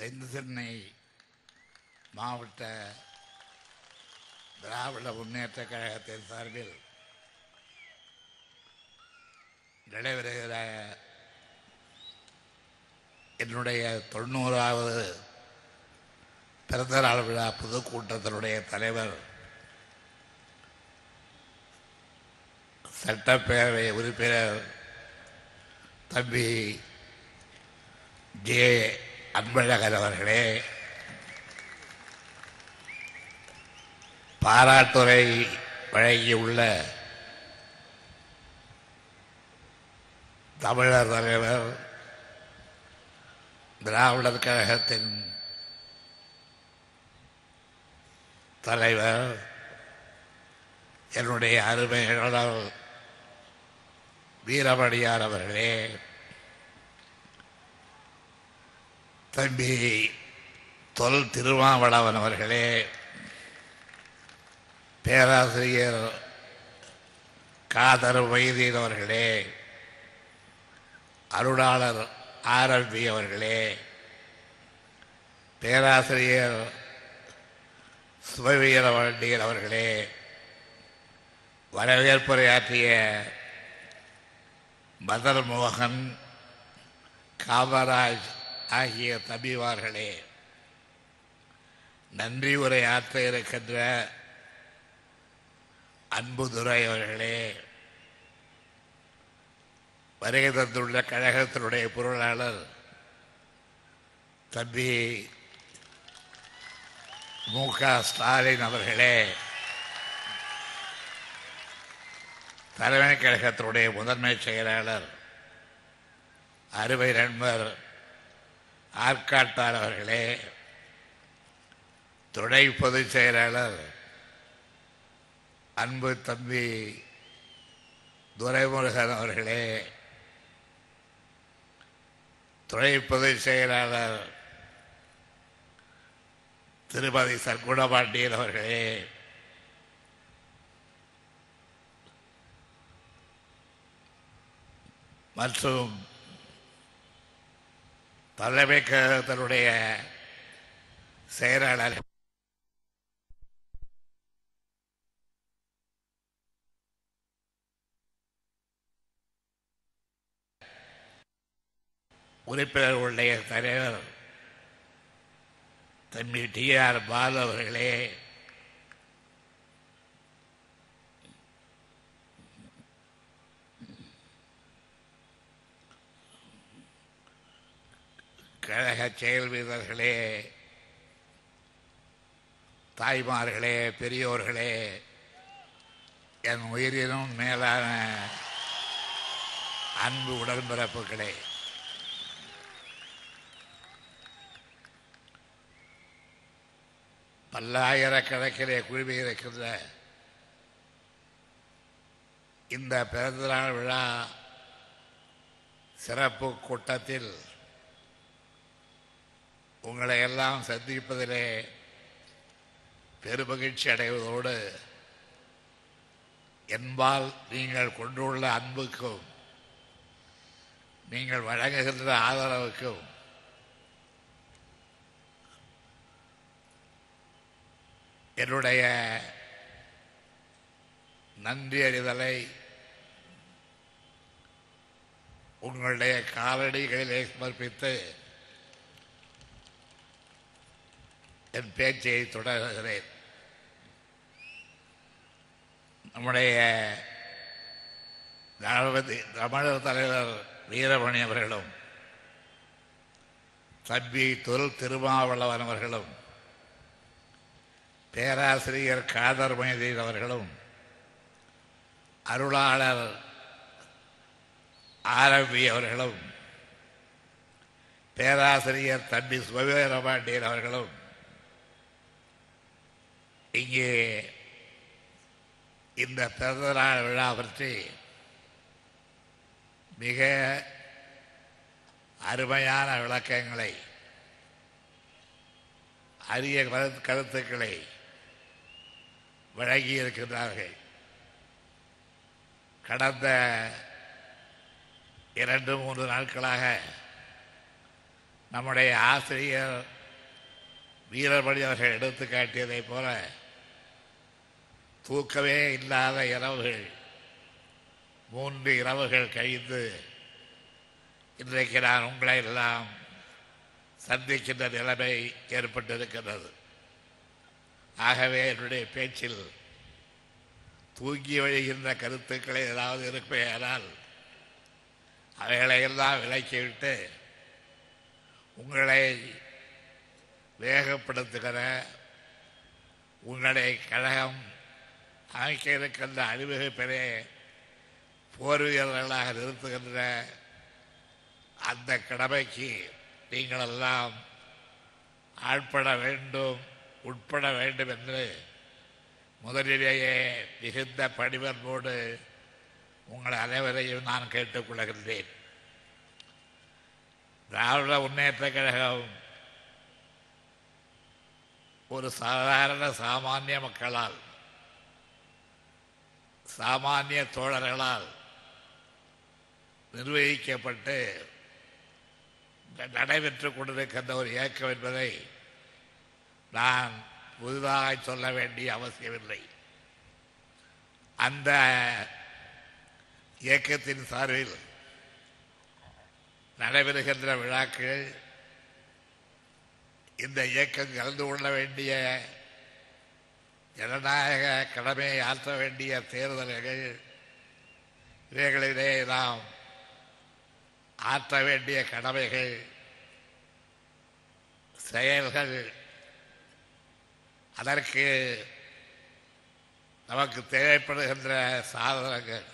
தென் சென்னை மாவட்ட திராவிட முன்னேற்ற கழகத்தின் சார்பில் நடைபெறுகிற என்னுடைய 90வது பிறந்தநாள் விழா பொதுக்கூட்டத்தினுடைய தலைவர் சட்டப்பேரவை உறுப்பினர் தம்பி ஜே அன்பழகன் அவர்களே, பாராட்டுரை வழங்கியுள்ள தமிழர் தலைவர் திராவிடர் கழகத்தின் தலைவர் என்னுடைய அருமையாளர் வீரமணியார் அவர்களே, தம்பி தொல் திருமாவளவன் அவர்களே, பேராசிரியர் காதர் வைதீன் அவர்களே, அருளாளர் ஆர்எல்பி அவர்களே, பேராசிரியர் சுபவீர வண்டியர் அவர்களே, வரவேற்புரையாற்றிய மதர் மோகன், காமராஜ் ஆகிய தம்பிமார்களே, நன்றி உரையாற்ற இருக்கின்ற அன்புதுரை அவர்களே, வருகை தந்துள்ள கழகத்தினுடைய பொருளாளர் தம்பி மு.க. ஸ்டாலின் அவர்களே, தலைமை கழகத்தினுடைய முதன்மை செயலாளர் அருமை நண்பர் ஆற்காட்டார் அவர்களே, துணை பொதுச் செயலாளர் அன்பு தம்பி துரைமுருகன் அவர்களே, துணை பொதுச் செயலாளர் திருமதி சர்க்குணபாண்டியன் அவர்களே, மற்றும் தலைமை கழகத்தினுடைய செயலாளர் உறுப்பினர்களுடைய தலைவர் தம்பி டி.ஆர். பாலு அவர்களே, கழக செயல் வீரர்களே, தாய்மார்களே, பெரியோர்களே, என் உயிரினும் மேலான அன்பு உடன்பிறப்புகளே, பல்லாயிரக்கணக்கிலே குழுமியிருக்கின்ற இந்த பிறந்தநாள் விழா சிறப்பு கூட்டத்தில் உங்களை எல்லாம் சந்திப்பதிலே பெருமகிழ்ச்சி அடைவதோடு என்பால் நீங்கள் கொண்டுள்ள அன்புக்கும் நீங்கள் வழங்குகின்ற ஆதரவுக்கும் என்னுடைய நன்றி அறிதலை உங்களுடைய காலடிகளிலே சமர்ப்பித்து என் பேச்சை தொடர்கிறேன். நம்முடைய தமிழர் தலைவர் வீரமணி அவர்களும் தம்பி தொல் திருமாவளவன் அவர்களும் பேராசிரியர் காதர் வைதீன் அவர்களும் அருளாளர் ஆர்எல்பி அவர்களும் பேராசிரியர் தம்பி சுபவீர பாண்டியன் அவர்களும் இங்கே இந்த பிறந்தநாள் விழா பற்றி மிக அருமையான விளக்கங்களை, அரிய கருத்துக்களை வழங்கியிருக்கின்றார்கள். கடந்த 2-3 நாட்களாக நம்முடைய ஆசிரியர் வீரமணி அவர்கள் எடுத்து காட்டியதைப் போல தூக்கமே இல்லாத இரவுகள் 3 இரவுகள் கழிந்து இன்றைக்கு நான் உங்களை எல்லாம் சந்திக்கின்ற நிலைமை ஏற்பட்டிருக்கிறது. ஆகவே என்னுடைய பேச்சில் தூங்கி வழிகின்ற கருத்துக்களை ஏதாவது இருப்பேனால் அவைகளையெல்லாம் விலக்கிவிட்டு உங்களை வேகப்படுத்துகிற உங்களுடைய கழகம் அமைக்க இருக்கின்ற அறிமுக பெரிய போர் வீரர்களாக நிறுத்துகின்ற அந்த கடமைக்கு நீங்களெல்லாம் ஆட்பட வேண்டும், உட்பட வேண்டும் என்று முதலிலேயே மிகுந்த பணிவன்போடு உங்கள் அனைவரையும் நான் கேட்டுக்கொள்கின்றேன். திராவிட முன்னேற்ற கழகம் ஒரு சாதாரண சாமானிய மக்களால், சாமானிய தோழர்களால் நிர்வகிக்கப்பட்டு நடைபெற்றுக் கொண்டிருக்கின்ற ஒரு இயக்கம் என்பதை நான் புதிதாக சொல்ல வேண்டிய அவசியமில்லை. அந்த இயக்கத்தின் சார்பில் நடைபெறுகின்ற விழாக்கள், இந்த இயக்கம் கலந்து கொள்ள வேண்டிய ஜனநாயக கடமையை ஆற்ற வேண்டிய தேர்தல்கள், இவைகளிலே நாம் ஆற்ற வேண்டிய கடமைகள், செயல்கள், அதற்கு நமக்கு தேவைப்படுகின்ற சாதனங்கள்,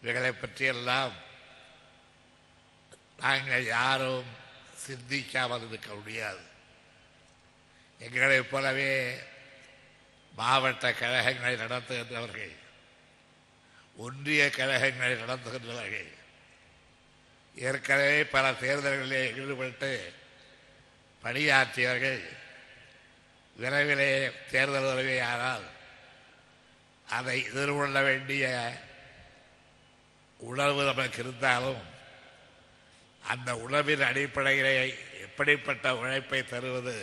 இவைகளை பற்றியெல்லாம் நாங்கள் யாரும் சிந்திக்காமல் இருக்க முடியாது. எங்களைப் போலவே மாவட்ட கழகங்களை நடத்துகின்றவர்கள், ஒன்றிய கழகங்களை நடத்துகின்றவர்கள், ஏற்கனவே பல தேர்தல்களிலே ஈடுபட்டு பணியாற்றியவர்கள் விரைவிலே தேர்தல் வருகையானால் அதை எதிர்கொள்ள வேண்டிய உணர்வு நமக்கு இருந்தாலும் அந்த உணர்வின் அடிப்படையிலே எப்படிப்பட்ட உழைப்பை தருவது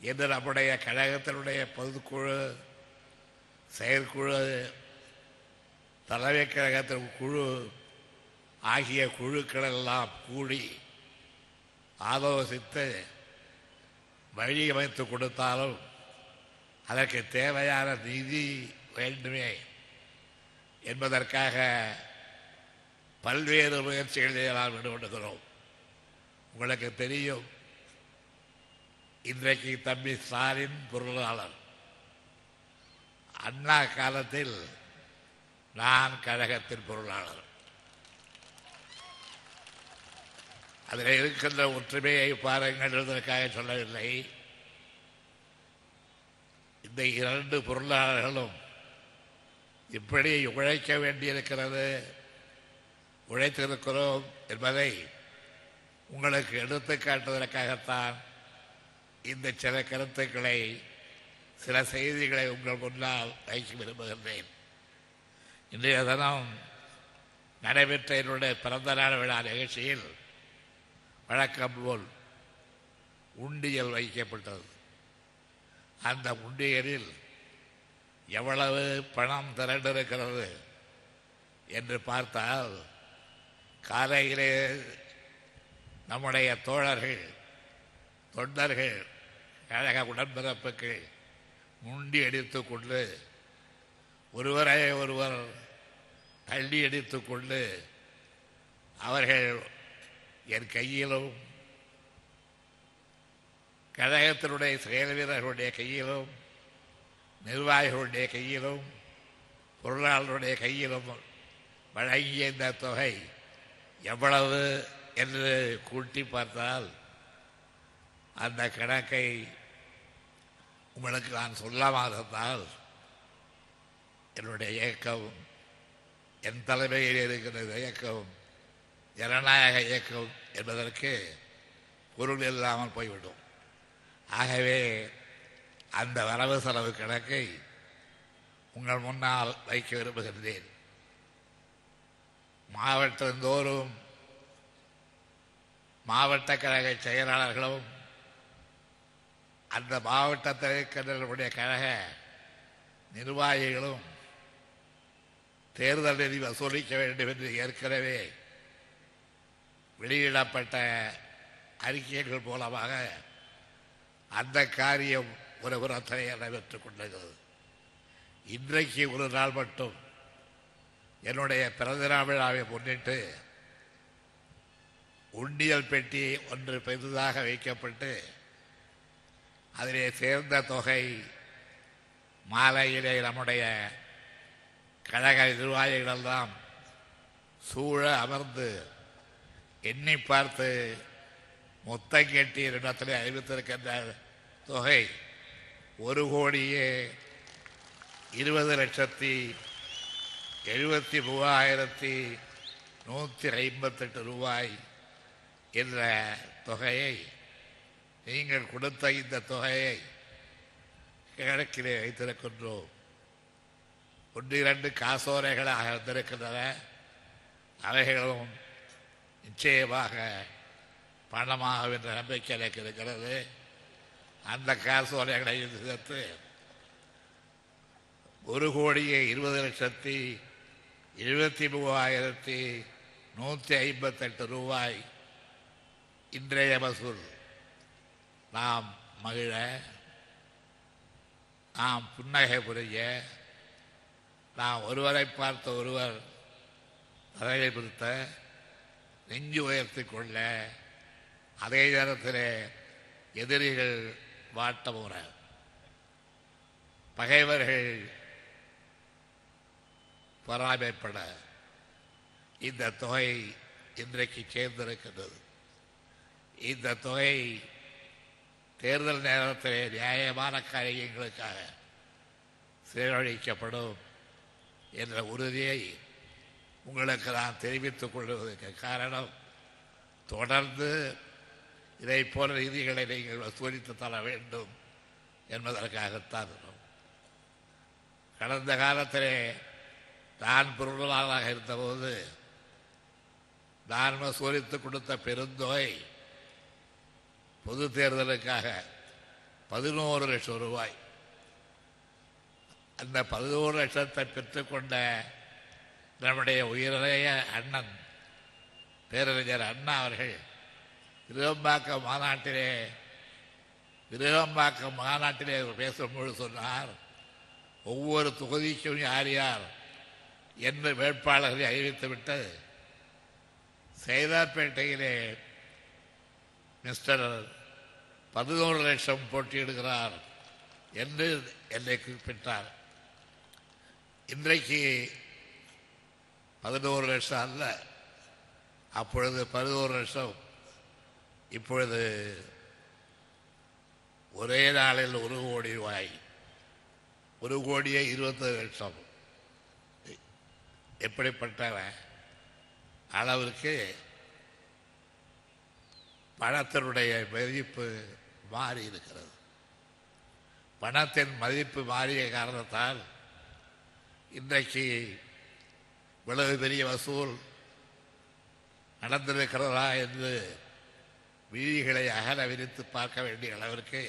என்று நம்முடைய கழகத்தினுடைய பொதுக்குழு, செயற்குழு, தலைமை கழகத்தின் குழு ஆகிய குழுக்கள் எல்லாம் கூடி ஆலோசித்து வழி அமைத்து கொடுத்தாலும் அதற்கு தேவையான நிதி வேண்டுமே என்பதற்காக பல்வேறு முயற்சிகளிலே நாம் ஈடுபடுகிறோம். உங்களுக்கு தெரியும், இன்றைக்கு தம்பி ஸ்டாலின் பொருளாளர். அண்ணா காலத்தில் நான் கழகத்தின் பொருளாளர். அதில் இருக்கின்ற ஒற்றுமையை பாருங்கள் என்பதற்காக சொல்லவில்லை. இந்த 2 பொருளாளர்களும் இப்படி உழைக்க வேண்டியிருக்கிறது, உழைத்திருக்கிறோம் என்பதை உங்களுக்கு எடுத்து காட்டுவதற்காகத்தான் இந்த சில கருத்துக்களை, சில செய்திகளை உங்கள் முன்னால் வைக்க விரும்புகின்றேன். இன்றைய தினம் நடைபெற்ற என்னுடைய பிறந்த நாள் விழா நிகழ்ச்சியில் வழக்கம் போல் உண்டியல் வைக்கப்பட்டது. அந்த உண்டியலில் எவ்வளவு பணம் திரண்டிருக்கிறது என்று பார்த்தால், காலையிலே நம்முடைய தோழர்கள், தொண்டர்கள், கழக உடன்பிறப்புக்கு முண்டி அடித்துக் கொண்டு, ஒருவரை ஒருவர் தள்ளி அடித்துக் கொண்டு, அவர்கள் என் கையிலும் கழகத்தினுடைய செயல் வீரர்களுடைய கையிலும், நிர்வாகிகளுடைய கையிலும், பொருளாளருடைய கையிலும் வழங்கிய இந்த தொகை எவ்வளவு என்று கூட்டி பார்த்தால் அந்த கணக்கை உங்களுக்கு நான் சொல்லாமல் இருந்தால் என்னுடைய இயக்கம், என் தலைமையில் இருக்கிற இயக்கம் ஜனநாயக இயக்கம் என்பதற்கு பொருள் இல்லாமல் போய்விடும். ஆகவே அந்த வரவு செலவு கணக்கை உங்கள் முன்னால் வைக்க விரும்புகின்றேன். மாவட்டந்தோறும் மாவட்ட கழக செயலாளர்களும் அந்த மாவட்டத்தில் இருக்கின்றவருடைய கழக நிர்வாகிகளும் தேர்தல் நிதி வசூலிக்க வேண்டும் என்று ஏற்கனவே வெளியிடப்பட்ட அறிக்கைகள் மூலமாக அந்த காரியம் ஒரு புறத்திலே நடைபெற்றுக் கொண்டிருக்கிறது. இன்றைக்கு ஒரு நாள் மட்டும் என்னுடைய பிறந்தநாள் விழாவை முன்னிட்டு உண்டியல் பெட்டி ஒன்று பெரிதாக வைக்கப்பட்டு அதிலே சேர்ந்த தொகை மாலையிலே நம்முடைய கழக நிர்வாகிகளெல்லாம் சூழ அமர்ந்து எண்ணி பார்த்து மொத்தம் கட்டி இடத்திலே அறிவித்திருக்கின்ற தொகை 1,20,73,158 ரூபாய் என்ற தொகையை நீங்கள் கொடுத்த இந்த தொகையை கிழக்கிலே வைத்திருக்கின்றோம். 1-2 காசோலைகளாக இருந்திருக்கின்றன. அவைகளும் நிச்சயமாக பணமாகும் என்ற நம்பிக்கை எனக்கு இருக்கிறது. அந்த காசோலைகளை சேர்த்து 1,20,73,158 ரூபாய் இன்றைய வசூல். நாம் மகிழ, நாம் புன்னகை புரிய, நாம் ஒருவரை பார்த்த ஒருவர் தலையை பிடித்த நெஞ்சு உயர்த்தி கொள்ள, அதே நேரத்தில் எதிரிகள் வாட்டமுற, பகைவர்கள் பொறாமைப்பட இந்த தொகை இன்றைக்கு சேர்ந்திருக்கின்றது. இந்த தொகை தேர்தல் நேரத்திலே நியாயமான காரியங்களுக்காக செலவழிக்கப்படும் என்ற உறுதியை உங்களுக்கு நான் தெரிவித்துக் கொள்வதற்கு காரணம், தொடர்ந்து இதை போன்ற நிதிகளை நீங்கள் வசூலித்து தர வேண்டும் என்பதற்காகத்தான். கடந்த காலத்திலே நான் பொருளாளராக இருந்தபோது நான் வசூலித்து கொடுத்த பெருந்தொகை பொது தேர்தலுக்காக 11 லட்சம் ரூபாய். அந்த 11 லட்சத்தை பெற்றுக்கொண்ட நம்முடைய உயரிய அண்ணன் பேரறிஞர் அண்ணா அவர்கள் விருகம்பாக்கம் மாநாட்டிலே பேசும்பொழுது சொன்னார், ஒவ்வொரு தொகுதிக்கும் யார் யார் என்று வேட்பாளர்களை அறிவித்துவிட்டு சைதாப்பேட்டையிலே மிஸ்டர் 11 லட்சம் போட்டியிடுகிறார் என்று என்னை குறிப்பிட்டார். இன்றைக்கு 11 லட்சம் அல்ல, அப்பொழுது 11 லட்சம், இப்பொழுது ஒரே நாளில் 1 கோடி ரூபாய், 1,20,00,000. எப்படிப்பட்ட அளவிற்கு பணத்தினுடைய மதிப்பு மாறி இருக்கிறது. பணத்தின் மதிப்பு மாறிய காரணத்தால் இன்றைக்கு இவ்வளவு பெரிய வசூல் நடந்திருக்கிறதா என்று வீதிகளை அகல விரித்து பார்க்க வேண்டிய அளவிற்கு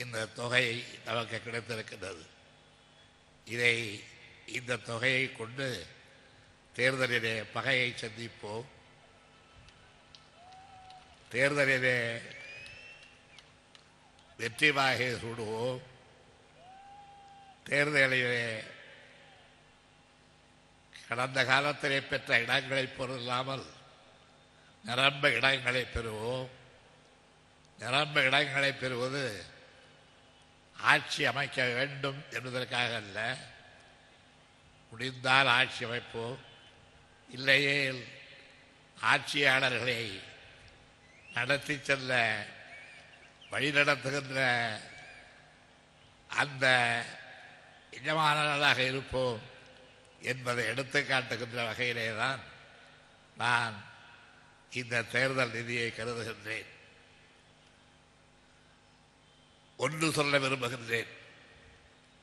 இந்த தொகை நமக்கு கிடைத்திருக்கின்றது. இந்த தொகையை கொண்டு தேர்தலிலே பகையை சந்திப்போம், தேர்தலிலே வெற்றி வாகை சூடுவோம், தேர்தலிலே கடந்த காலத்திலே பெற்ற இடங்களை பொருளாமல் நிரம்ப இடங்களை பெறுவோம். நிரம்ப இடங்களை பெறுவது ஆட்சி அமைக்க வேண்டும் என்பதற்காக அல்ல, முடிந்தால் ஆட்சி அமைப்போம், இல்லையே ஆட்சியாளர்களை நடத்தி செல்ல வழிநடத்துகின்ற அந்த எஜமானர்களாக இருப்போம் என்பதை எடுத்து காட்டுகின்ற வகையிலே தான் நான் இந்த தேர்தல் நிதியை கருதுகின்றேன். ஒன்று சொல்ல விரும்புகின்றேன்,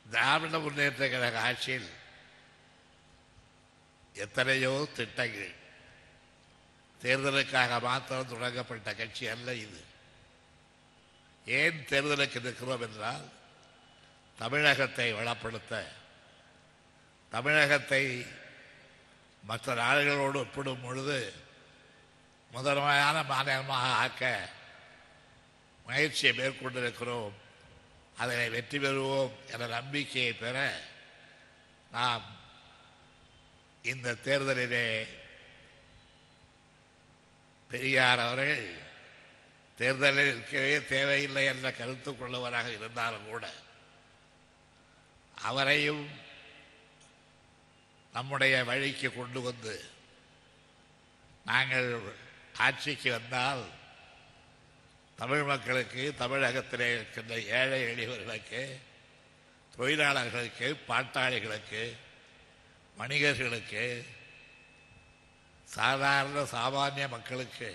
திராவிட முன்னேற்ற கழக ஆட்சியில் எத்தனையோ திட்டங்கள், தேர்தலுக்காக மாத்திரம் தொடங்கப்பட்ட கட்சி அல்ல இது. ஏன் தேர்தலுக்கு நிற்கிறோம் என்றால் தமிழகத்தை வளப்படுத்த, தமிழகத்தை மற்ற நாடுகளோடு ஒப்பிடும் பொழுது முதன்மையான மாநிலமாக ஆக்க முயற்சியை மேற்கொண்டிருக்கிறோம். அதனை வெற்றி பெறுவோம் என்ற நம்பிக்கையை பெற நாம் இந்த தேர்தலிலே பெரியார் அவர்கள் தேர்தலில் இருக்கவே தேவையில்லை என்ற கருத்து கொள்ளுவராக இருந்தாலும் கூட அவரையும் நம்முடைய வழிக்கு கொண்டு வந்து நாங்கள் ஆட்சிக்கு வந்தால் தமிழ் மக்களுக்கு, தமிழகத்திலே இருக்கின்ற ஏழை எளியவர்களுக்கு, தொழிலாளர்களுக்கு, பாட்டாளிகளுக்கு, வணிகர்களுக்கு, சாதாரண சாமானிய மக்களுக்கு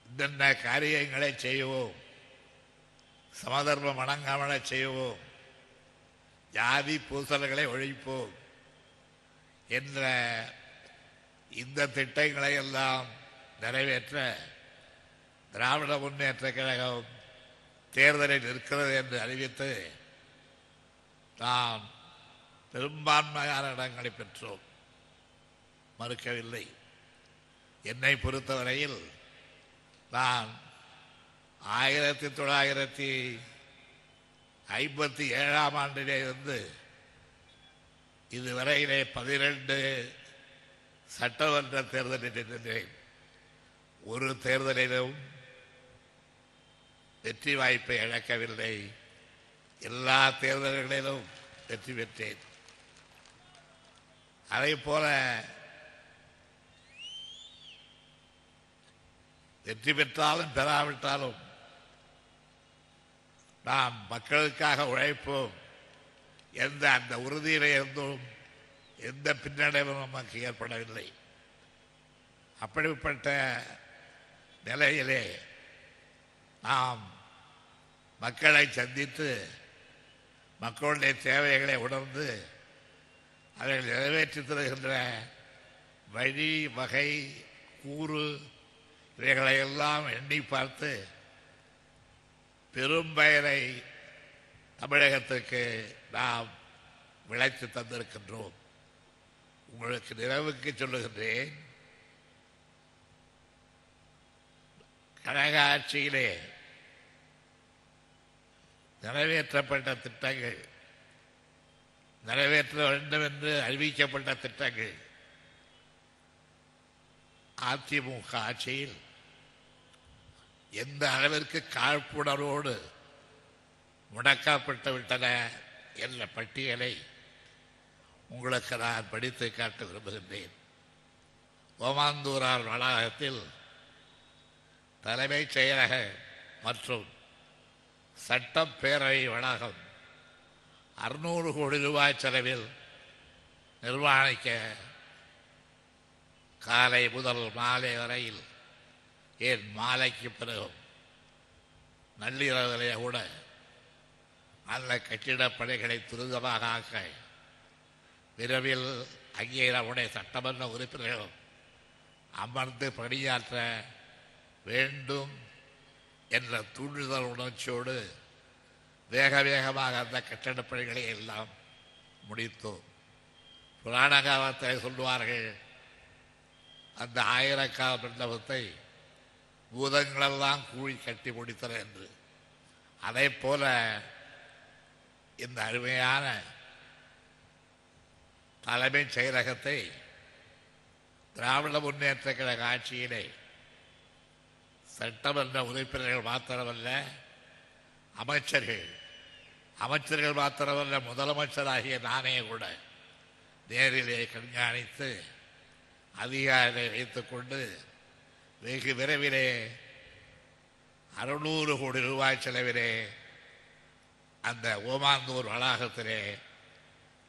இந்த காரியங்களை செய்வோம், சமதர்மம் வணங்காமல செய்வோம், ஜாதி பூசல்களை ஒழிப்போம் என்ற இந்த திட்டங்களை எல்லாம் நிறைவேற்ற திராவிட முன்னேற்ற கழகம் தேர்தலில் இருக்கிறது என்று அறிவித்து நாம் பெரும்பான்மையான இடங்களை பெற்றோம், மறுக்கவில்லை. என்னை பொறுத்தவரையில் நான் 1957ஆம் ஆண்டிலே இருந்து இதுவரையிலே 12 சட்டமன்ற தேர்தலில் நின்றேன். ஒரு தேர்தலிலும் வெற்றி வாய்ப்பை இழக்கவில்லை. எல்லா தேர்தல்களிலும் வெற்றி பெற்றேன். அதே போல வெற்றி பெற்றாலும் பெறாவிட்டாலும் நாம் மக்களுக்காக உழைப்போம் என்ற அந்த உறுதியிலே இருந்தும் எந்த பின்னடைவும் நமக்கு ஏற்படவில்லை. அப்படிப்பட்ட நிலையிலே நாம் மக்களை சந்தித்து மக்களுடைய தேவைகளை உணர்ந்து அதை நிறைவேற்றி தருகின்ற வழி, வகை, கூறு இவைகளை எல்லாம் எண்ணி பார்த்து பெரும் பயனை தமிழகத்திற்கு நாம் விளைத்து தந்திருக்கின்றோம். உங்களுக்கு நினைவுக்கு சொல்லுகின்றேன், கழக ஆட்சியிலே நிறைவேற்றப்பட்ட திட்டங்கள், நிறைவேற்ற வேண்டும் என்று அறிவிக்கப்பட்ட திட்டங்கள் அதிமுக ஆட்சியில் எந்த அளவிற்கு காழ்ப்புணர்வோடு முடக்கப்பட்டு விட்டன என்ற பட்டியலை உங்களுக்கு நான் படித்து காட்ட விரும்புகின்றேன். ஓமாந்தூரார் வளாகத்தில் தலைமைச் செயலக மற்றும் சட்டப்பேரவை வளாகம் 600 கோடி ரூபாய் செலவில் நிர்மாணிக்க காலை முதல் மாலை வரையில், ஏன் மாலைக்கு பிறகும் நள்ளிரவிலே கூட அந்த கட்டிடப் பணிகளை துரிதமாக ஆக்க விரைவில் அங்கே நம்முடைய சட்டமன்ற உறுப்பினர்கள் அமர்ந்து பணியாற்ற வேண்டும் என்ற தூண்டுதல் உணர்ச்சியோடு வேக வேகமாக அந்த கட்டிடப் பணிகளை எல்லாம் முடித்தோம். புராண காலத்தில் சொல்லுவார்கள், அந்த 1000 மண்டபத்தை பூதங்களெல்லாம் கூழி கட்டி முடித்தன என்று. அதே போல இந்த அருமையான தலைமைச் செயலகத்தை திராவிட முன்னேற்ற கழக ஆட்சியிலே சட்டமன்ற உறுப்பினர்கள் மாத்திரமல்ல, அமைச்சர்கள் மாத்திரமல்ல, முதலமைச்சராகிய நானே கூட நேரிலே கண்காணித்து அதிகாரிகளை வைத்துக் கொண்டு வெகு விரைவிலே 600 கோடி ரூபாய் செலவிலே அந்த ஓமாந்தூர் வளாகத்திலே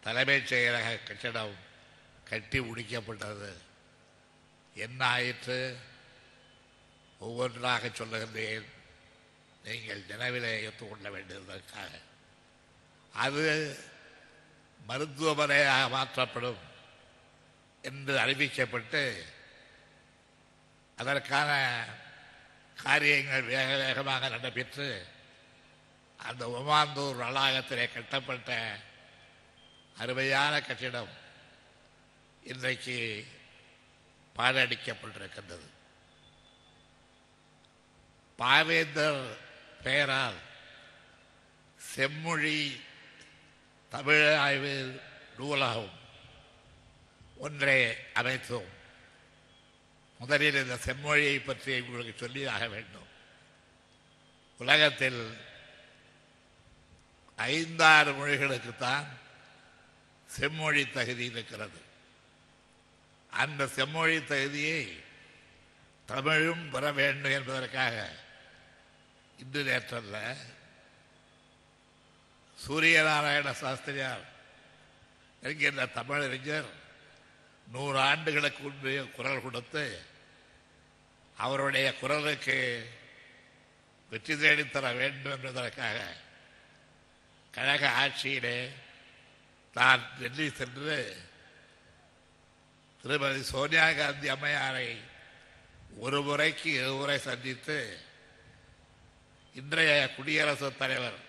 தலைமைச் செயலக கட்டிடம் கட்டி முடிக்கப்பட்டது. என்ன ஆயிற்று? ஒவ்வொன்றாக சொல்லுகின்றேன், நீங்கள் நினைவிலே ஏற்றுக்கொள்ள வேண்டியதற்காக. அது மருத்துவமனையாக மாற்றப்படும் என்று அறிவிக்கப்பட்டு அதற்கான காரியங்கள் வேக வேகமாக நடைபெற்று அந்த உமாந்தூர் வளாகத்திலே கட்டப்பட்ட அருமையான கட்டிடம் இன்றைக்கு பாழடிக்கப்பட்டிருக்கின்றது. பாவேந்தர் பெயரால் செம்மொழி தமிழ் ஆய்வு நூலகம் ஒன்றை அமைத்தோம். முதலில் இந்த செம்மொழியை பற்றி உங்களுக்கு சொல்லியாக வேண்டும். உலகத்தில் 5-6 மொழிகளுக்குத்தான் செம்மொழி தகுதி இருக்கிறது. அந்த செம்மொழி தகுதியை தமிழும் பெற வேண்டும் என்பதற்காக இன்று நேற்றல்ல, சூரியநாராயண சாஸ்திரியார் என்கின்ற தமிழறிஞர் 100 ஆண்டுகளுக்கு முன்பு குரல் கொடுத்து அவருடைய குரலுக்கு வெற்றி தேடித்தர வேண்டும் என்பதற்காக கழக ஆட்சியிலே நான் டெல்லி சென்று திருமதி சோனியா காந்தி அம்மையாரை ஒரு முறைக்கு 2 முறை சந்தித்து இன்றைய குடியரசுத் தலைவர்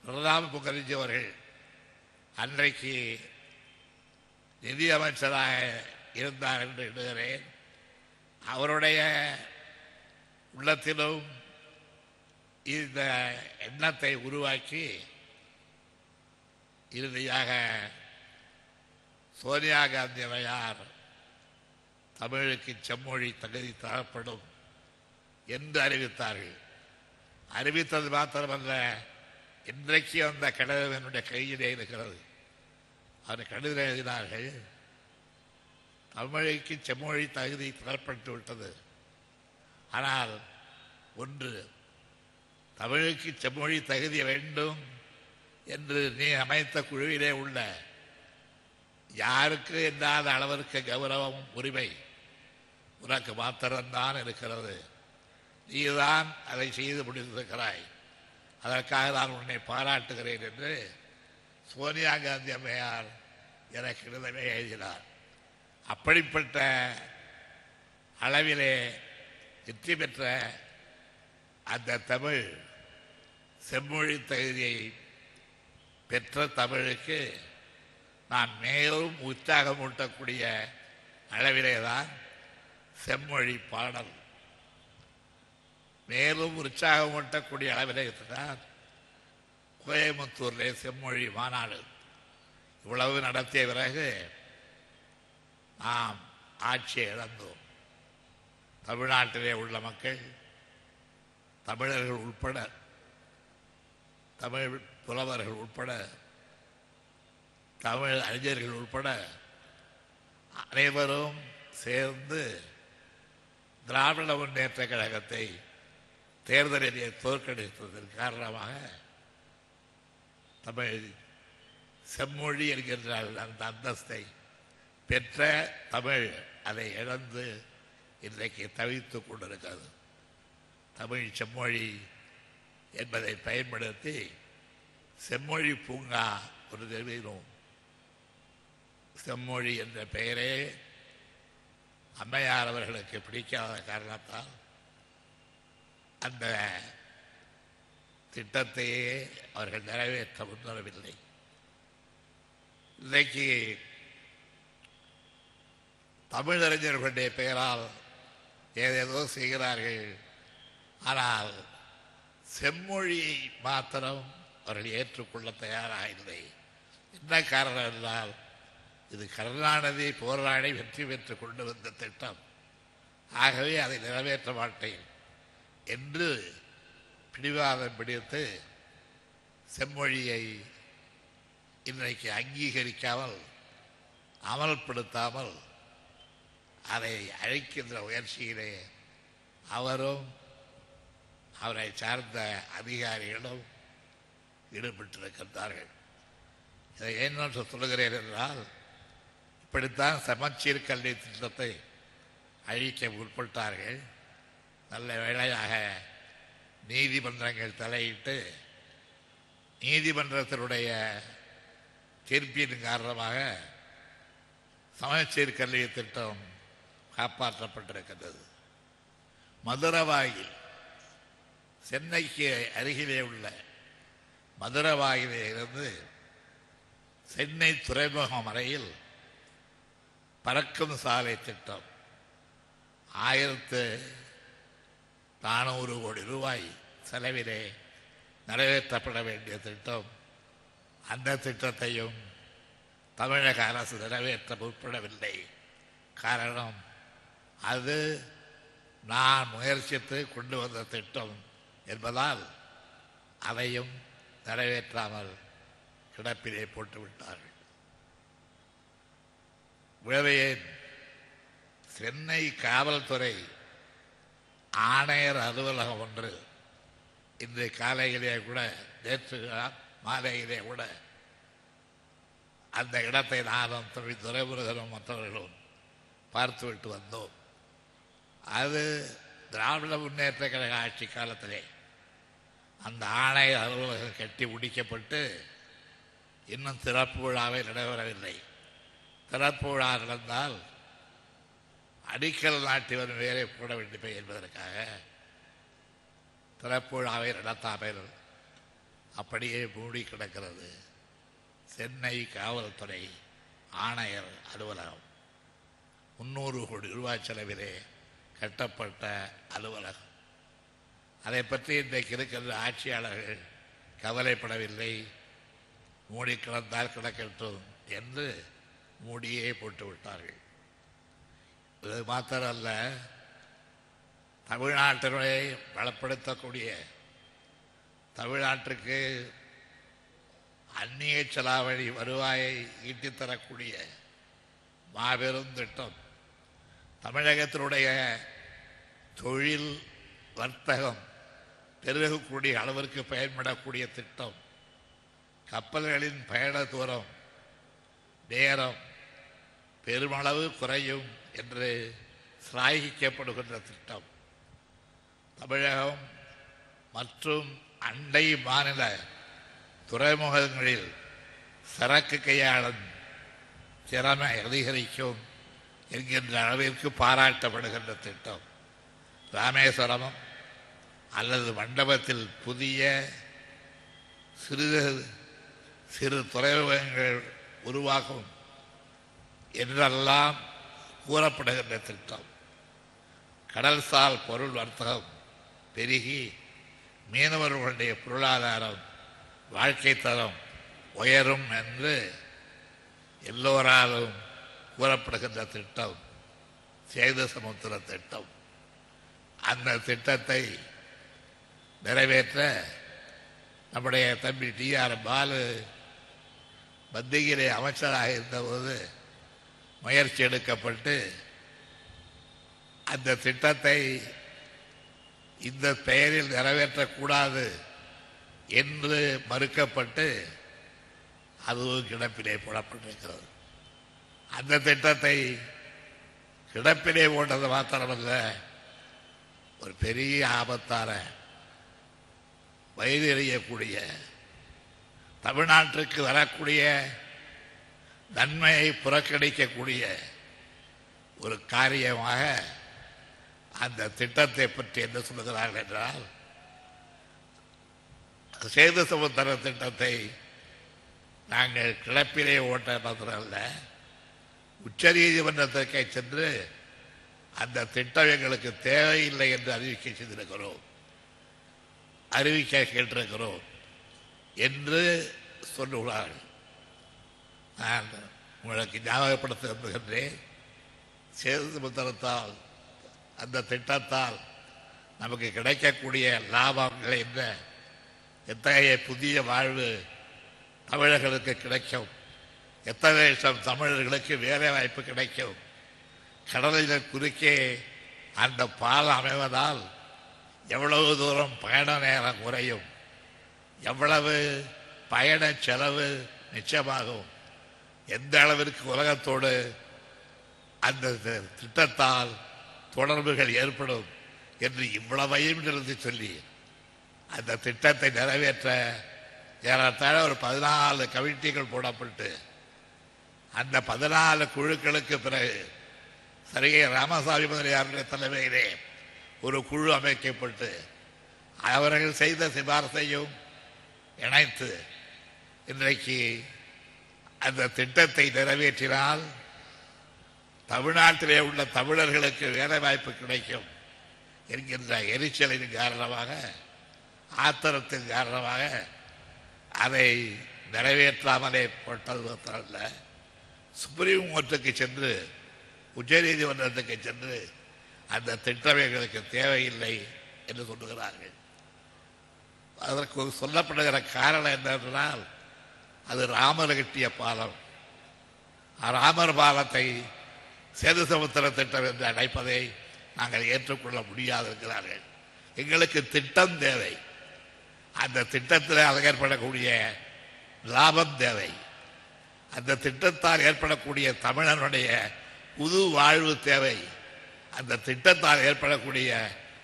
பிரணாப் முகர்ஜி அவர்கள் அன்றைக்கு நிதியமைச்சராக இருந்தார் என்று எண்ணுகிறேன். அவருடைய உள்ளத்திலும் இந்த எண்ணத்தை உருவாக்கி இறுதியாக சோனியா காந்தி அம்மையார் தமிழுக்கு செம்மொழி தகுதி தரப்படும் என்று அறிவித்தார்கள். அறிவித்தது மாத்திரமல்ல, இன்றைக்கு அந்த கடிதம் என்னுடைய கையிலே இருக்கிறது. அவர் கடிதம் எழுதினார்கள், தமிழுக்கு செம்மொழி தகுதி தரப்பட்டு விட்டது. ஆனால் ஒன்று, தமிழுக்கு செம்மொழி தகுதி வேண்டும் என்று நீ அமைத்த குழுவிலே உள்ள யாருக்கு இல்லாத அளவிற்கு கௌரவம் உரிமை உனக்கு மாத்திரம்தான் இருக்கிறது. நீதான் அதை செய்து முடிந்திருக்கிறாய். அதற்காக நான் உன்னை பாராட்டுகிறேன் என்று சோனியா காந்தி அம்மையார் எனக்கு எழுதவே எழுதினார். அப்படிப்பட்ட அளவிலே வெற்றி பெற்ற அந்த தமிழ் செம்மொழி தகுதியை பெற்ற தமிழுக்கு நான் மேலும் உற்சாகமூட்டக்கூடிய அளவிலே தான் செம்மொழி பாடல், மேலும் உற்சாகமூட்டக்கூடிய அளவிலே தான் கோயம்புத்தூரிலே செம்மொழி மாநாடு இவ்வளவு நடத்திய பிறகு நாம் ஆட்சியை இழந்தோம். தமிழ்நாட்டிலே உள்ள மக்கள், தமிழர்கள் உட்பட, தமிழ் புலவர்கள் உட்பட, தமிழ் அறிஞர்கள் உட்பட அனைவரும் சேர்ந்து திராவிட முன்னேற்ற கழகத்தை தேர்தலிலே தோற்கடித்ததன் காரணமாக தமிழ் செம்மொழி என்கின்ற அந்த அந்தஸ்தை பெற்ற தமிழ் அதை இழந்து இன்றைக்கு தவித்துக் கொண்டிருக்கிறது. தமிழ் செம்மொழி என்பதை பயன்படுத்தி செம்மொழி பூங்கா ஒரு நிறுவினோம். செம்மொழி என்ற பெயரே அம்மையார் அவர்களுக்கு பிடிக்காத காரணத்தால் அந்த திட்டத்தையே அவர்கள் நிறைவேற்ற முன்வரவில்லை. இன்றைக்கு தமிழறிஞர்களுடைய பெயரால் ஏதேதோ செய்கிறார்கள். ஆனால் செம்மொழியை மாத்திரம் அவர்கள் ஏற்றுக்கொள்ள தயாராக இல்லை. என்ன காரணம் என்றால், இது கருணாநிதி போராடி வெற்றி பெற்று கொண்டு வந்த திட்டம். ஆகவே அதை நிறைவேற்ற மாட்டேன் என்று பிடிவாதம் பிடித்து செம்மொழியை இன்றைக்கு அங்கீகரிக்காமல், அமல்படுத்தாமல் அதை அழைக்கின்ற முயற்சியிலே அவரும் அவரை சார்ந்த அதிகாரிகளும் ஈடுபட்டிருக்கின்றார்கள். இதை ஏன் சொல்லுகிறேன் என்றால், இப்படித்தான் சமச்சீர் கல்வி திட்டத்தை அழிக்க முற்பட்டார்கள். நல்ல வேளையாக நீதிமன்றங்கள் தலையிட்டு நீதிமன்றத்தினுடைய தீர்ப்பின் காரணமாக சமச்சீர் கல்வி திட்டம் காப்பாற்றப்பட்டிருக்கின்றது. மதுரவாயில் சென்னைக்கு அருகிலே உள்ள மதுரவாயிலே இருந்து சென்னை துறைமுகம் வரையில் பறக்கும் சாலை திட்டம் 1400 கோடி ரூபாய் செலவிலே நிறைவேற்றப்பட வேண்டிய திட்டம். அந்த திட்டத்தையும் தமிழக அரசு நிறைவேற்ற முற்படவில்லை. காரணம், அது நான் முயற்சித்து கொண்டு வந்த திட்டம் என்பதால் அதையும் நிறைவேற்றாமல் கிடப்பிலே போட்டுவிட்டார்கள். உழவையேன் சென்னை காவல்துறை ஆணையர் அலுவலகம் ஒன்று இன்று காலையிலே கூட, நேற்று மாலையிலே கூட அந்த இடத்தை நானும் துரைமுருகனும் மற்றவர்களும் பார்த்துவிட்டு வந்தோம். அது திராவிட முன்னேற்ற கழக ஆட்சி காலத்திலே அந்த ஆணையர் அலுவலகம் கட்டி முடிக்கப்பட்டு இன்னும் திறப்பு விழாவை நடைபெறவில்லை. திறப்பு விழா நடந்தால் அடிக்கல் நாட்டியவன் வேறே போட வேண்டுமே என்பதற்காக திறப்பு விழாவை நடத்தாமல் அப்படியே மூடி கிடக்கிறது சென்னை காவல்துறை ஆணையர் அலுவலகம். 300 கோடி ரூபாய் செலவிலே கட்டப்பட்ட அலுவலகம். அதை பற்றி இன்றைக்கு இருக்கின்ற ஆட்சியாளர்கள் கவலைப்படவில்லை. மூடி கிடந்தால் கிடக்கட்டும் என்று மூடியே போட்டு விட்டார்கள். இது மாத்திரமல்ல, தமிழ்நாட்டினை பலப்படுத்தக்கூடிய, தமிழ்நாட்டுக்கு அந்நிய செலாவணி வருவாயை ஈட்டித்தரக்கூடிய மாபெரும் திட்டம், தமிழகத்தினுடைய தொழில் வர்த்தகம் பெருகக்கூடிய அளவிற்கு பயன்படக்கூடிய திட்டம், கப்பல்களின் பயண தூரம் நேரம் பெருமளவு குறையும் என்று சிலாகிக்கப்படுகின்ற திட்டம், தமிழகம் மற்றும் அண்டை மாநில துறைமுகங்களில் சரக்கு கையாளும் திறமை அதிகரிக்கும் என்கின்ற அளவிற்கு பாராட்டப்படுகின்ற திட்டம். ராமேஸ்வரம் அல்லது மண்டபத்தில் புதிய சிறு துறைமுகங்கள் உருவாகும் என்றெல்லாம் கூறப்படுகின்ற திட்டம். கடல்சார் பொருள் வர்த்தகம் பெருகி மீனவர்களுடைய பொருளாதாரம், வாழ்க்கை தரம் உயரும் என்று எல்லோராலும் கூறப்படுகின்ற திட்டம் சேது சமுத்திர திட்டம். அந்த திட்டத்தை நிறைவேற்ற நம்முடைய தம்பி டி.ஆர். பாலு மத்தியிலே அமைச்சராக இருந்தபோது முயற்சி எடுக்கப்பட்டு அந்த திட்டத்தை இந்த பெயரில் நிறைவேற்றக்கூடாது என்று மறுக்கப்பட்டு அதுவும் கிடப்பிலே போடப்பட்டிருக்கிறது. அந்த திட்டத்தை கிடப்பிலே போட்டது மாத்திரமல்ல, ஒரு பெரிய ஆபத்தான வயது எறியக்கூடிய, தமிழ்நாட்டிற்கு வரக்கூடிய நன்மையை புறக்கணிக்கக்கூடிய ஒரு காரியமாக அந்த திட்டத்தை பற்றி என்ன சொல்லுகிறார்கள் என்றால், சேது சமுத்திர திட்டத்தை நாங்கள் கிளப்பிலே ஓட்ட மாத்திரமல்ல, உச்ச நீதிமன்றத்திற்கே சென்று அந்த திட்டம் எங்களுக்கு தேவையில்லை என்று அறிவிக்க செய்திருக்கிறோம், அறிவிக்க கேட்டிருக்கிறோம் என்று சொல்லுகிறார்கள். நான் உங்களுக்கு ஞாபகப்படுத்த விரும்புகின்றேன், சேது சமுத்திரத்தால் அந்த திட்டத்தால் நமக்கு கிடைக்கக்கூடிய லாபங்கள் என்ன, எத்தகைய புதிய வாழ்வு தமிழர்களுக்கு கிடைக்கும், எத்தனை லட்சம் தமிழர்களுக்கு வேலை வாய்ப்பு கிடைக்கும், கடலில் குறுக்கே அந்த பாலம் அமைவதால் எவ்வளவு தூரம் பயண நேரம் குறையும், எவ்வளவு பயண செலவு நிச்சயமாகும், எந்த அளவிற்கு உலகத்தோடு அந்த திட்டத்தால் தொடர்புகள் ஏற்படும் என்று இவ்வளவையும் இருந்து சொல்லி அந்த திட்டத்தை நிறைவேற்ற ஏறத்தாழ ஒரு 14 கமிட்டிகள் போடப்பட்டு அந்த 14 குழுக்களுக்கு பிறகு சரிகை ராமசாமி முதலியாருடைய தலைமையிலே ஒரு குழு அமைக்கப்பட்டு அவர்கள் செய்த சிபாரசையும் இணைத்து இன்றைக்கு அந்த திட்டத்தை நிறைவேற்றினால் தமிழ்நாட்டிலே உள்ள தமிழர்களுக்கு வேலை வாய்ப்பு கிடைக்கும் என்கின்ற எரிச்சலின் காரணமாக, ஆத்திரத்தின் காரணமாக அதை நிறைவேற்றாமலே போட்டது மாத்திரமல்ல, சுப்ரீம் கோர்ட்டுக்கு சென்று, உச்ச நீதிமன்றத்துக்கு சென்று அந்த திட்டம் எங்களுக்கு தேவையில்லை என்று சொல்லுகிறார்கள். அதற்கு சொல்லப்படுகிற காரணம் என்னவென்றால், அது ராமர் கட்டிய பாலம். ராமர் பாலத்தை சேது சமுத்திர திட்டம் என்று அழைப்பதை நாங்கள் ஏற்றுக்கொள்ள முடியாது இருக்கிறார்கள். எங்களுக்கு திட்டம் தேவை. அந்த திட்டத்தில் ஏற்படக்கூடிய லாபம் தேவை. அந்த திட்டத்தால் ஏற்படக்கூடிய தமிழனுடைய புது வாழ்வு தேவை. அந்த திட்டத்தால் ஏற்படக்கூடிய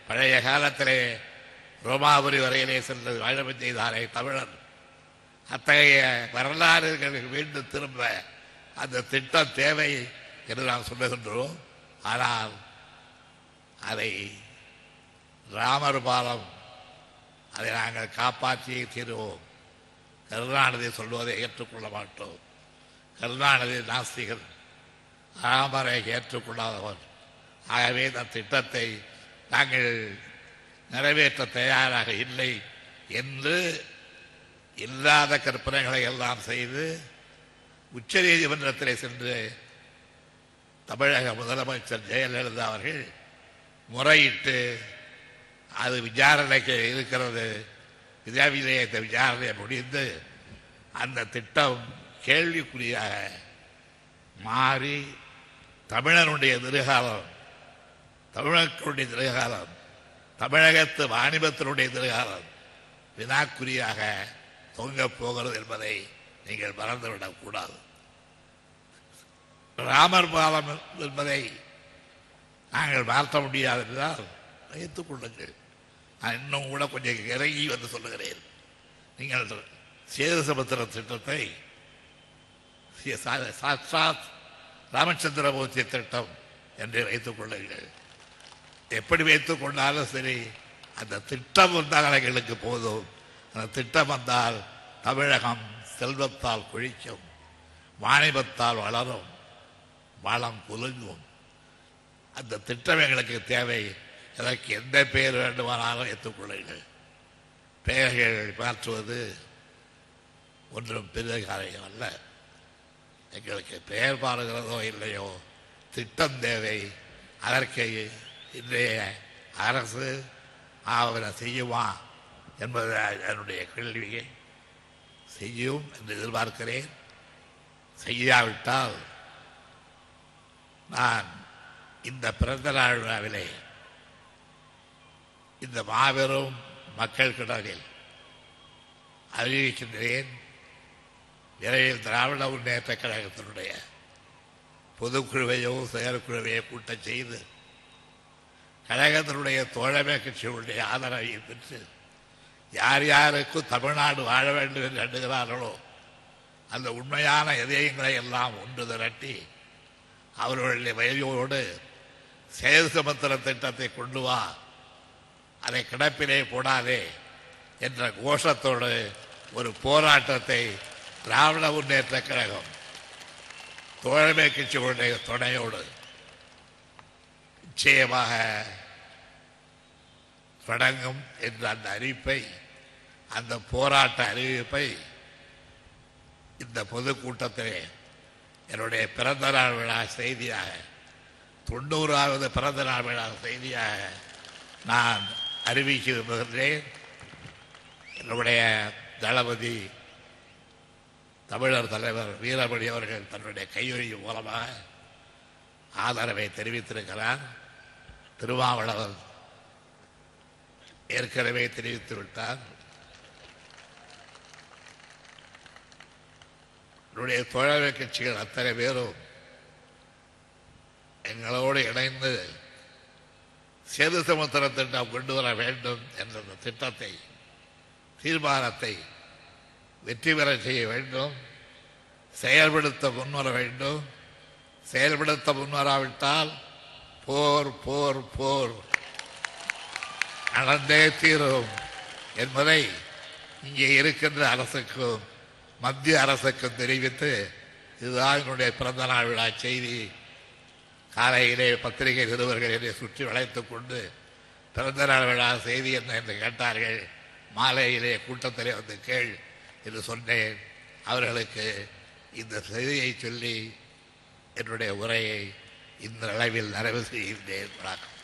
பழைய காலத்திலே ரோமாபுரி வரையிலே சென்று வாழமை செய்தாரே தமிழன், அத்தகைய வரலாறுகளுக்கு மீண்டும் திரும்ப அந்த திட்டம் தேவை என்று நாம் சொல்லுகின்றோம். ஆனால் அதை ராமர் பாலம் அதை நாங்கள் காப்பாற்றியே தீருவோம். கருணாநிதி சொல்வதை ஏற்றுக்கொள்ள மாட்டோம். கருணாநிதி நாஸ்திகன், ராமரை ஏற்றுக்கொள்ளாதவர். ஆகவே இந்த திட்டத்தை நாங்கள் நிறைவேற்ற தயாராக இல்லை என்று இல்லாத கற்பனைகளை எல்லாம் செய்து உச்ச நீதிமன்றத்திலே சென்று தமிழக முதலமைச்சர் ஜெயலலிதா அவர்கள் முறையிட்டு அது விசாரணைக்கு இருக்கிறது. விசாரணையத்தை விசாரணை முடிந்து அந்த திட்டம் கேள்விக்குறியாக மாறி தமிழனுடைய எதிர்காலம், தமிழர்களுடைய எதிர்காலம், தமிழகத்து வாணிபத்தினுடைய எதிர்காலம் வினாக்குறியாக தொங்கப் போகிறது என்பதை நீங்கள் மறந்துவிடக்கூடாது. ராமர் பாலம் என்பதை நாங்கள் மாற்ற முடியாது என்றால் வைத்துக் கொள்ளுங்கள். நான் இன்னும் கூட கொஞ்சம் இறங்கி வந்து சொல்லுகிறேன். நீங்கள் சேது சமுத்திர திட்டத்தை சாட்சாத் ராமச்சந்திரமூர்த்தி திட்டம் என்று வைத்துக் கொள்ளுங்கள். எப்படி வைத்துக் கொண்டாலும் சரி, அந்த திட்டம் வந்தால் எங்களுக்கு போதும். அந்த திட்டம் வந்தால் தமிழகம் செல்வத்தால் கொழிக்கும், வாணிபத்தால் வளரும், வளம் குலுங்கும். அந்த திட்டம் எங்களுக்கு தேவை. அதற்கு எந்த பெயர் வேண்டுமானாலும் ஏற்றுக்கொள்ளுங்கள். பெயர்கள் மாற்றுவது ஒன்றும் பெரிய காரியம் அல்ல. எங்களுக்கு பெயர் மாறுகிறதோ இல்லையோ, திட்டம் தேவை. அதற்கு இன்றைய அரசு ஆவண செய்யுமா என்பது என்னுடைய கேள்வியை. செய்யும் என்று எதிர்பார்க்கிறேன். செய்யாவிட்டால் நான் இந்த பிறந்த நாள் விழாவிலே இந்த மாபெரும் மக்கள் கிடங்கில் அறிவிக்கின்றேன். விரைவில் திராவிட முன்னேற்ற கழகத்தினுடைய பொதுக்குழுவையோ செயற்குழுவையோ கூட்டம் செய்து கழகத்தினுடைய தோழமை கட்சிகளுடைய ஆதரவை பெற்று யார் யாருக்கும் தமிழ்நாடு வாழ வேண்டும் என்று எண்ணுகிறார்களோ அந்த உண்மையான இதயங்களை எல்லாம் ஒன்று திரட்டி அவர்களுடைய வயலோடு சேது சமுத்திர திட்டத்தை கொண்டு வா, அதை கிடப்பிலே போடாதே என்ற கோஷத்தோடு ஒரு போராட்டத்தை திராவிட முன்னேற்ற கழகம் தோழமை கட்சிகளுடைய துணையோடு நிச்சயமாக தொடங்கும் என்ற அந்த அறிவிப்பை, அந்த போராட்ட அறிவிப்பை இந்த பொதுக்கூட்டத்திலே என்னுடைய பிறந்த நாள் விழா செய்தியாக, 90வது பிறந்த நாள் விழா செய்தியாக நான் அறிவிக்க விரும்புகின்றேன். என்னுடைய தளபதி தமிழர் தலைவர் வீரமணி அவர்கள் தன்னுடைய கையொழி மூலமாக ஆதரவை தெரிவித்திருக்கிறார். திருமாவளவன் ஏற்கனவே தெரிவித்து விட்டார். என்னுடைய தோழமை கட்சிகள் அத்தனை பேரும் எங்களோடு இணைந்து சேது சமுத்திர திட்டம் கொண்டு வர வேண்டும் என்ற திட்டத்தை, தீர்மானத்தை வெற்றி பெற செய்ய வேண்டும், செயல்படுத்த முன்வர வேண்டும். செயல்படுத்த முன்வராவிட்டால் போர் போர் போர் நடந்தே தீரும் என்பதை இங்கே இருக்கின்ற அரசுக்கும் மத்திய அரசுக்கும் தெரிவித்து, இதுதான் என்னுடைய பிறந்த நாள் விழா செய்தி. காலையிலே பத்திரிகை நிருபர்கள் என்னை சுற்றி வளைத்துக் கொண்டு பிறந்த நாள் விழா செய்தி என்ன என்று கேட்டார்கள். மாலையிலே கூட்டத்திலே வந்து கேள் என்று சொன்னேன். அவர்களுக்கு இந்த செய்தியை சொல்லி என்னுடைய உரையை இந்த அளவில் நிறைவு செய்கின்றேன். வணக்கம்.